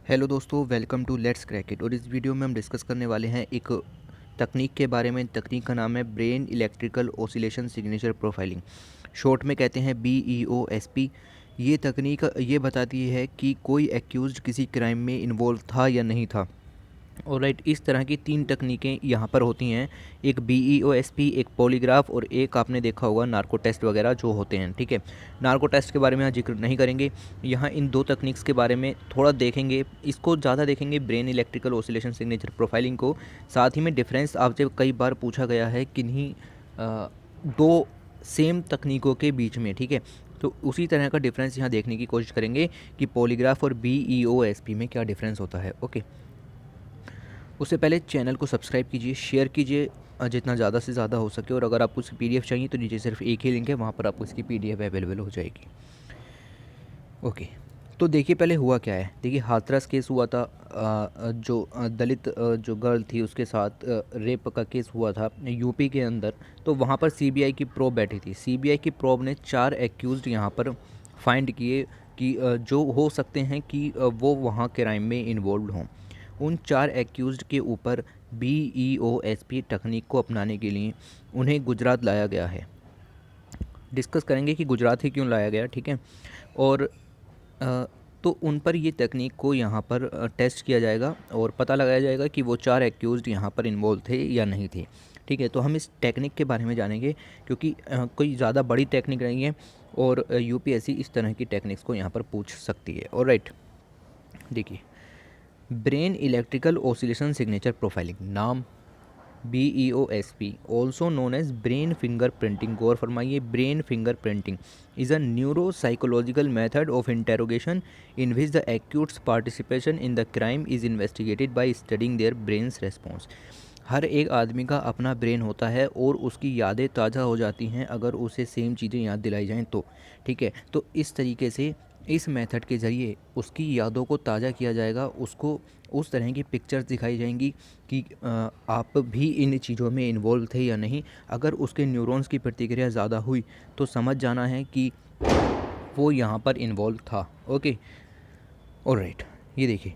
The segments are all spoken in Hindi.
हेलो दोस्तों, welcome to let's crack it. और इस वीडियो में हम डिस्कस करने वाले हैं एक तकनीक के बारे में। तकनीक का नाम है brain electrical oscillation signature profiling, short में कहते हैं BEOSP। ये तकनीक ये बताती है कि कोई एक्यूज्ड किसी क्राइम में इन्वॉल्व था या नहीं था। और राइट, इस तरह की तीन तकनीकें यहाँ पर होती हैं, एक BEOSP, एक पॉलीग्राफ और एक आपने देखा होगा नार्को टेस्ट वगैरह जो होते हैं। ठीक है, नार्को टेस्ट के बारे में यहाँ जिक्र नहीं करेंगे, यहाँ इन दो तकनीक्स के बारे में थोड़ा देखेंगे। इसको ज़्यादा देखेंगे brain electrical oscillation signature profiling को। साथ ही में डिफरेंस आपसे कई बार पूछा गया है किन्हीं दो सेम तकनीकों के बीच में। ठीक है, तो उसी तरह का डिफरेंस यहाँ देखने की कोशिश करेंगे कि पॉलीग्राफ और BEOSP में क्या डिफरेंस होता है। ओके, उससे पहले चैनल को सब्सक्राइब कीजिए, शेयर कीजिए जितना ज़्यादा से ज़्यादा हो सके। और अगर आपको इसकी PDF चाहिए तो नीचे सिर्फ एक ही लिंक है, वहाँ पर आपको इसकी PDF अवेलेबल हो जाएगी। ओके, तो देखिए पहले हुआ क्या है। देखिए, हाथरस केस हुआ था, जो दलित जो गर्ल थी उसके साथ रेप का केस हुआ था यूपी के अंदर। तो वहाँ पर CBI की प्रोब बैठी थी। CBI की प्रोब ने 4 एक्यूज़्ड यहाँ पर फाइंड किए कि जो हो सकते हैं कि वो वहाँ क्राइम में इन्वॉल्व हों। उन 4 एक्यूज़्ड के ऊपर BEOSP टेक्निक को अपनाने के लिए उन्हें गुजरात लाया गया है। डिस्कस करेंगे कि गुजरात ही क्यों लाया गया। ठीक है, और तो उन पर ये तकनीक को यहाँ पर टेस्ट किया जाएगा और पता लगाया जाएगा कि वो 4 एक्यूज़्ड यहाँ पर इन्वॉल्व थे या नहीं थे। ठीक है, तो हम इस टेक्निक के बारे में जानेंगे क्योंकि कोई ज़्यादा बड़ी टेक्निक नहीं है और UPSC इस तरह की टेक्निक्स को यहाँ पर पूछ सकती है। और राइट, देखिए, brain electrical oscillation signature profiling, नाम BEOSP, also known as brain finger printing. गौर फरमाइए, brain finger printing is a neuro psychological method of interrogation in which the accused's participation in the crime is investigated by studying their brains response. हर एक आदमी का अपना ब्रेन होता है और उसकी यादें ताज़ा हो जाती हैं अगर उसे सेम चीज़ें याद दिलाई जाएं तो। ठीक है, तो इस तरीके से इस मेथड के ज़रिए उसकी यादों को ताज़ा किया जाएगा, उसको उस तरह की पिक्चर्स दिखाई जाएंगी कि आप भी इन चीज़ों में इन्वॉल्व थे या नहीं। अगर उसके न्यूरॉन्स की प्रतिक्रिया ज़्यादा हुई तो समझ जाना है कि वो यहाँ पर इन्वॉल्व था। ओके, ऑलराइट, ये देखिए,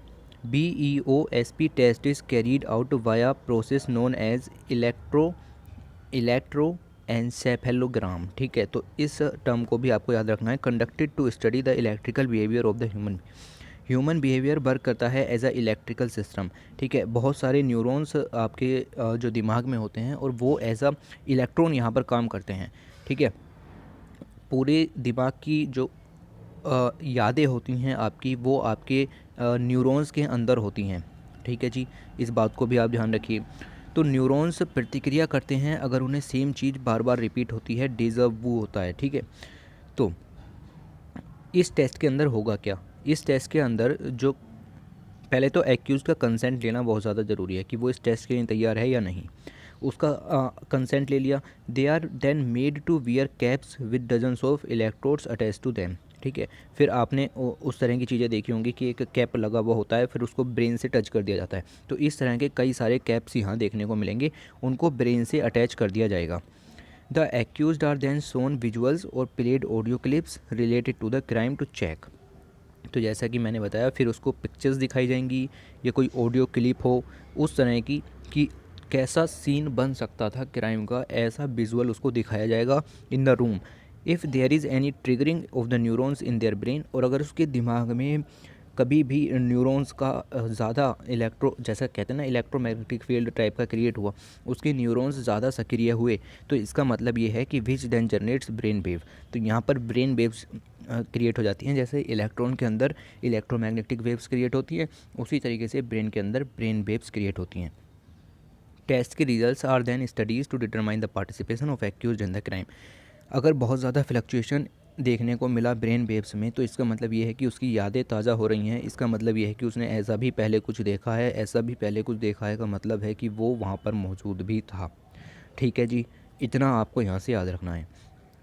BEOSP test is carried out via process known as electroencephalogram. ठीक है, तो इस टर्म को भी आपको याद रखना है। Conducted to study the electrical behaviour of the human behaviour work करता है एज अ इलेक्ट्रिकल सिस्टम। ठीक है, बहुत सारे न्यूरॉन्स आपके जो दिमाग में होते हैं और वो एज अ इलेक्ट्रॉन यहाँ पर काम करते हैं। ठीक है, पूरे दिमाग की जो यादें होती हैं आपकी, वो आपके न्यूरॉन्स के अंदर होती हैं। ठीक है जी, इस बात को भी आप ध्यान रखिए। तो न्यूरॉन्स प्रतिक्रिया करते हैं अगर उन्हें सेम चीज़ बार बार रिपीट होती है, डेज़ा वू होता है। ठीक है, तो इस टेस्ट के अंदर होगा क्या। इस टेस्ट के अंदर जो पहले तो एक्यूज़ का कंसेंट लेना बहुत ज़्यादा ज़रूरी है कि वो इस टेस्ट के लिए तैयार है या नहीं। उसका कंसेंट ले लिया, they are then made to wear caps with dozens of electrodes attach to them. ठीक है, फिर आपने उस तरह की चीज़ें देखी होंगी कि एक कैप लगा हुआ होता है, फिर उसको ब्रेन से टच कर दिया जाता है। तो इस तरह के कई सारे कैप्स यहाँ देखने को मिलेंगे, उनको ब्रेन से अटैच कर दिया जाएगा। The accused are then shown visuals और played audio clips related to the crime to check. तो जैसा कि मैंने बताया, फिर उसको पिक्चर्स दिखाई जाएंगी या कोई ऑडियो क्लिप हो उस तरह की कि कैसा सीन बन सकता था क्राइम का, ऐसा विजुअल उसको दिखाया जाएगा in the room. If there is any triggering of the neurons in their brain, और अगर उसके दिमाग में कभी भी न्यूरॉन्स का ज़्यादा जैसा कहते हैं ना, इलेक्ट्रोमैग्नेटिक फील्ड टाइप का क्रिएट हुआ, उसके न्यूरॉन्स ज़्यादा सक्रिय हुए, तो इसका मतलब ये है कि which then generates brain wave. तो यहाँ पर ब्रेन वेव्स क्रिएट हो जाती हैं। जैसे इलेक्ट्रॉन के अंदर इलेक्ट्रोमैग्नेटिक वेव्स क्रिएट होती है, उसी तरीके से ब्रेन के अंदर ब्रेन वेव्स क्रिएट होती हैं। टेस्ट के results are then studies to determine the participation of accused in the crime. अगर बहुत ज़्यादा फ्लक्चुएशन देखने को मिला ब्रेन वेव्स में, तो इसका मतलब ये है कि उसकी यादें ताज़ा हो रही हैं। इसका मतलब ये है कि उसने ऐसा भी पहले कुछ देखा है, ऐसा भी पहले कुछ देखा है, का मतलब है कि वो वहाँ पर मौजूद भी था। ठीक है जी, इतना आपको यहाँ से याद रखना है।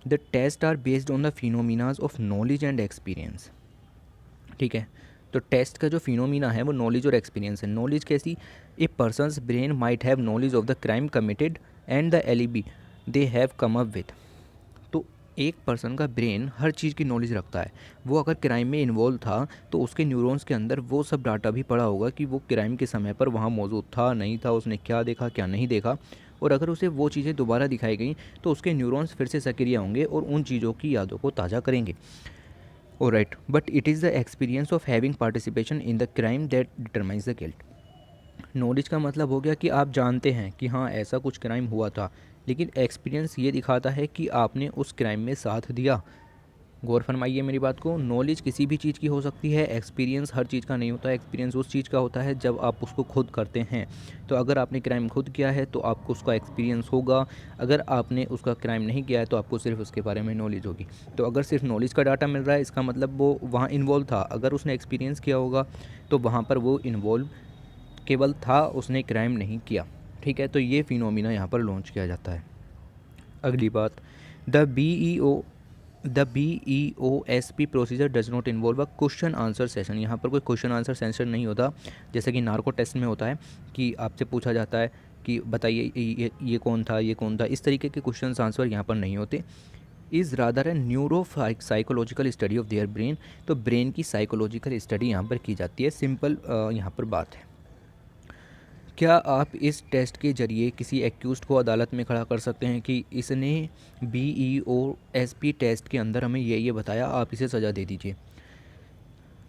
The test are based on the phenomenas of knowledge and experience. ठीक है, तो टेस्ट का जो फिनोमिना है वो नॉलेज और एक्सपीरियंस है। नॉलेज कैसी, a person's brain might have knowledge of the crime committed and the alibi they have come up with. तो एक पर्सन का ब्रेन हर चीज़ की नॉलेज रखता है। वो अगर क्राइम में इन्वॉल्व था तो उसके न्यूरॉन्स के अंदर वो सब डाटा भी पड़ा होगा कि वो क्राइम के समय पर वहाँ मौजूद था, नहीं था, उसने क्या देखा, क्या नहीं देखा। और अगर उसे वो चीज़ें दोबारा दिखाई गई तो उसके न्यूरॉन्स फिर से सक्रिय होंगे और उन चीज़ों की यादों को ताज़ा करेंगे। Alright, but it is the experience of having participation in the crime that determines the guilt. Knowledge का मतलब हो गया कि आप जानते हैं कि हाँ ऐसा कुछ क्राइम हुआ था, लेकिन एक्सपीरियंस ये दिखाता है कि आपने उस क्राइम में साथ दिया। गौर फरमाइए मेरी बात को। नॉलेज किसी भी चीज़ की हो सकती है, एक्सपीरियंस हर चीज़ का नहीं होता। एक्सपीरियंस उस चीज़ का होता है जब आप उसको खुद करते हैं। तो अगर आपने क्राइम खुद किया है तो आपको उसका एक्सपीरियंस होगा। अगर आपने उसका क्राइम नहीं किया है तो आपको सिर्फ उसके बारे में नॉलेज होगी। तो अगर सिर्फ नॉलेज का डाटा मिल रहा है इसका मतलब वो वहाँ इन्वॉल्व था। अगर उसने एक्सपीरियंस किया होगा तो वहाँ पर वो इन्वॉल्व केवल था, उसने क्राइम नहीं किया। ठीक है, तो ये फिनोमिना यहाँ पर लॉन्च किया जाता है। अगली बात, the BEOSP procedure does not involve a question answer session. यहाँ पर कोई क्वेश्चन आंसर सेशन नहीं होता जैसे कि नार्को टेस्ट में होता है कि आपसे पूछा जाता है कि बताइए ये कौन था, ये कौन था। इस तरीके के क्वेश्चन आंसर यहाँ पर नहीं होते। Is rather A neuro psychological study of their brain. तो ब्रेन की साइकोलॉजिकल स्टडी यहाँ पर की जाती है। सिंपल यहाँ पर बात है। क्या आप इस टेस्ट के ज़रिए किसी एक्यूज़्ड को अदालत में खड़ा कर सकते हैं कि इसने BEOSP टेस्ट के अंदर हमें ये बताया, आप इसे सज़ा दे दीजिए?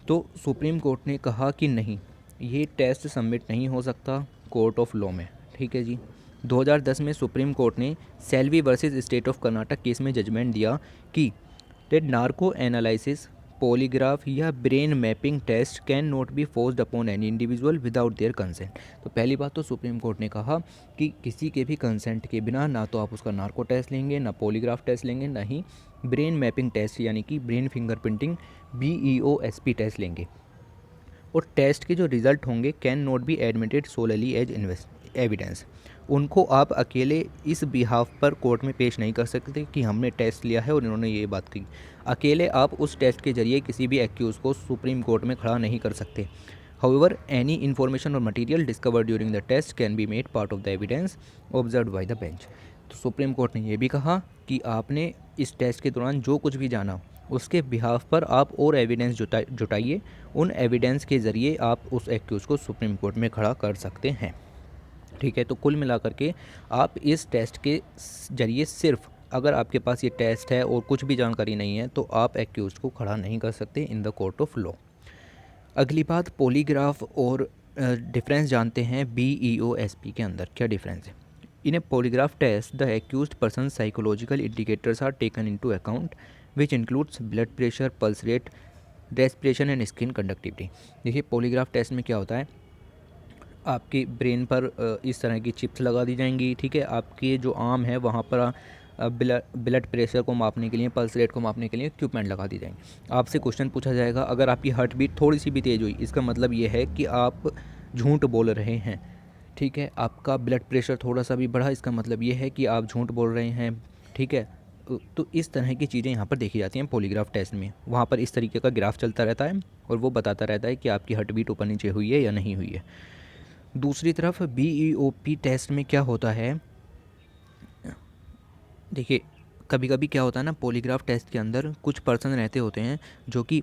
तो सुप्रीम कोर्ट ने कहा कि नहीं, ये टेस्ट सबमिट नहीं हो सकता कोर्ट ऑफ लॉ में। ठीक है जी। 2010 में सुप्रीम कोर्ट ने Selvi versus state of Karnataka case में जजमेंट दिया कि टेड नार्को एनालिसिस, पॉलीग्राफ या brain mapping test can not be forced upon any individual without their consent. तो पहली बात तो सुप्रीम कोर्ट ने कहा कि किसी के भी कंसेंट के बिना ना तो आप उसका नार्को टेस्ट लेंगे, ना पॉलीग्राफ टेस्ट लेंगे, ना ही ब्रेन मैपिंग टेस्ट यानी कि ब्रेन फिंगरप्रिंटिंग BEOSP टेस्ट लेंगे। और टेस्ट के जो रिज़ल्ट होंगे can not be admitted solely as evidence. उनको आप अकेले इस बिहाफ पर कोर्ट में पेश नहीं कर सकते कि हमने टेस्ट लिया है और इन्होंने ये बात की। अकेले आप उस टेस्ट के जरिए किसी भी एक्यूज़ को सुप्रीम कोर्ट में खड़ा नहीं कर सकते। हाउएवर एनी इन्फॉर्मेशन और material discovered during the test can be made part of the evidence observed by the bench. तो सुप्रीम कोर्ट ने यह भी कहा कि आपने इस टेस्ट के दौरान जो कुछ भी जाना उसके बिहाफ पर आप और एविडेंस जुटाइए। उन एविडेंस के ज़रिए आप उस एक्यूज़ को सुप्रीम कोर्ट में खड़ा कर सकते हैं। ठीक है, तो कुल मिलाकर के आप इस टेस्ट के ज़रिए सिर्फ अगर आपके पास ये टेस्ट है और कुछ भी जानकारी नहीं है तो आप एक्यूज़ को खड़ा नहीं कर सकते in the court of law. अगली बात, पॉलीग्राफ और डिफरेंस जानते हैं BEOSP के अंदर क्या डिफरेंस है। In a polygraph test the accused person psychological indicators are taken into account which includes blood pressure, pulse rate, respiration and skin conductivity. देखिए पॉलीग्राफ टेस्ट में क्या होता है, आपके ब्रेन पर इस तरह की चिप्स लगा दी जाएंगी। ठीक है, आपके जो आर्म है वहाँ पर ब्लड प्रेशर को मापने के लिए, पल्स रेट को मापने के लिए इक्विपमेंट लगा दी जाएंगी। आपसे क्वेश्चन पूछा जाएगा, अगर आपकी हार्ट बीट थोड़ी सी भी तेज़ हुई इसका मतलब ये है कि आप झूठ बोल रहे हैं। ठीक है, आपका ब्लड प्रेशर थोड़ा सा भी बढ़ा इसका मतलब ये है कि आप झूठ बोल रहे हैं। ठीक है, तो इस तरह की चीज़ें यहाँ पर देखी जाती हैं पॉलीग्राफ टेस्ट में। वहाँ पर इस तरीके का ग्राफ चलता रहता है और वो बताता रहता है कि आपकी हार्ट बीट ऊपर नीचे हुई है या नहीं हुई है। दूसरी तरफ BEOP टेस्ट में क्या होता है, देखिए कभी कभी क्या होता है ना, पॉलीग्राफ टेस्ट के अंदर कुछ पर्सन रहते होते हैं जो कि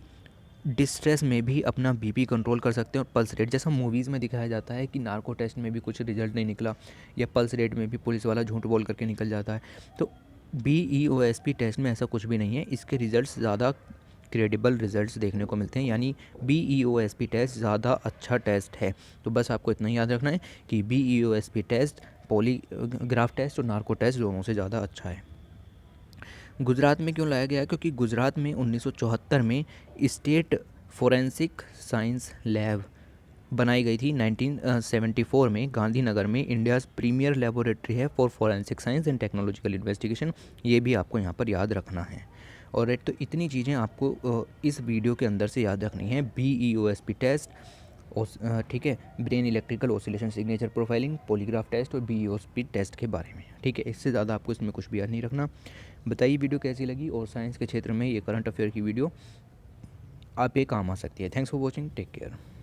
डिस्ट्रेस में भी अपना BP कंट्रोल कर सकते हैं और पल्स रेट, जैसा मूवीज़ में दिखाया जाता है कि नार्को टेस्ट में भी कुछ रिजल्ट नहीं निकला या पल्स रेट में भी पुलिस वाला झूठ बोल करके निकल जाता है। तो BEOSP टेस्ट में ऐसा कुछ भी नहीं है, इसके रिज़ल्ट ज़्यादा क्रेडिबल रिजल्ट्स देखने को मिलते हैं, यानी BEOSP टेस्ट ज़्यादा अच्छा टेस्ट है। तो बस आपको इतना ही याद रखना है कि BEOSP टेस्ट पॉलीग्राफ टेस्ट और नार्को टेस्ट दोनों से ज़्यादा अच्छा है। गुजरात में क्यों लाया गया, क्योंकि गुजरात में 1974 में स्टेट फोरेंसिक साइंस लैब बनाई गई थी। 1974 में गांधीनगर में इंडियाज़ प्रीमियर लेबोरेटरी है for forensic science and technological investigation. ये भी आपको यहाँ पर याद रखना है। और तो इतनी चीज़ें आपको इस वीडियो के अंदर से याद रखनी है। BEOSP टेस्ट, ठीक है, brain electrical oscillation signature profiling, polygraph test और BEOSP टेस्ट के बारे में। ठीक है, इससे ज़्यादा आपको इसमें कुछ भी याद नहीं रखना। बताइए वीडियो कैसी लगी, और साइंस के क्षेत्र में ये करंट अफेयर की वीडियो आप ये काम आ सकती है। Thanks for watching, take care.